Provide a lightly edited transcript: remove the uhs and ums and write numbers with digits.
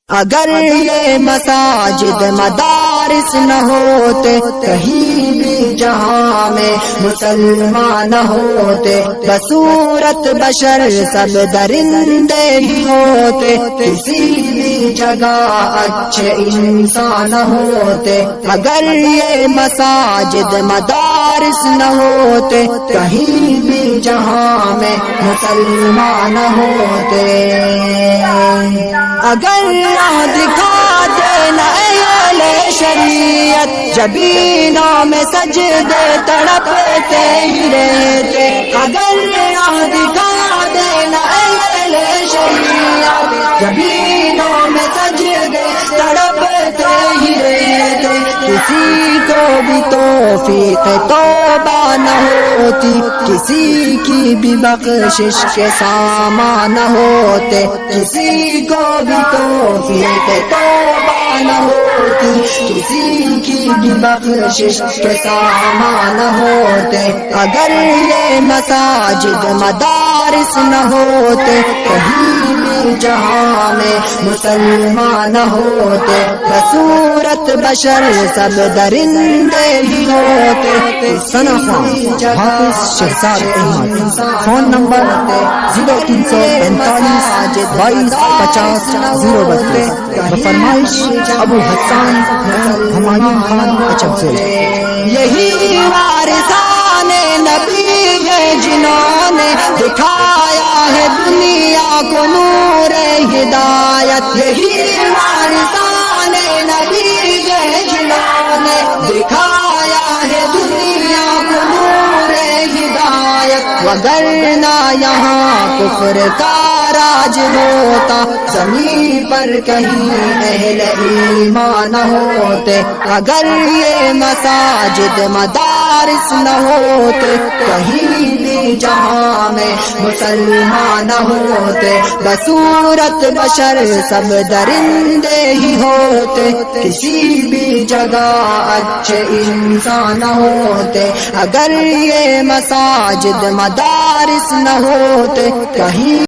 اگر یہ مساجد مدارس نہ ہوتے کہیں بھی جہاں میں مسلمان نہ ہوتے بصورت بشر سب درندے ہی ہوتے کسی بھی جگہ اچھے انسان ہوتے اگر یہ مساجد مدارس نہ ہوتے کہیں بھی جہاں میں مسلمان ہوتے اگر دکھا دینا اہل شریعت جبینوں میں سجدے تڑپتے ہی رہتے اگر دکھا دینا اہل شریعت جبینوں میں سجدے تڑپتے ہی رہتے کسی کو بھی توفیق توبہ نہ ہوتی کسی کی بھی بخشش کے سامان نہ ہوتے کسی کو بھی توفیق توبہ نہ ہوتی کسی کی بھی بخشش کے سامان نہ ہوتے اگر یہ مساجد مدارس نہ ہوتے کہیں بھی جہاں میں مسلمان نہ ہوتے بصورت بشر سب درندے ہی ہوتے ثنا خان حافظ شہزاد احمد فون نمبر 0345 فرمائش ابو حسان ہمایوں خان اچھبزل یہی وارثان نبی ہے جنہوں نے دکھایا ہے دنیا کو نور ہدایت یہی وارثان نبی ہے جنہوں نے دکھایا ہے دنیا کو نور ہدایت وگرنہ یہاں کفر کا راج ہوتا زمین پر کہیں اہل ایمان ہوتے اگر یہ مساجد مدارس نہ ہوتے کہیں بھی جہاں میں مسلمان نہ ہوتے بصورت بشر سب درندے ہی ہوتے کسی بھی جگہ اچھے انسان نہ ہوتے اگر یہ مساجد مدارس نہ ہوتے کہیں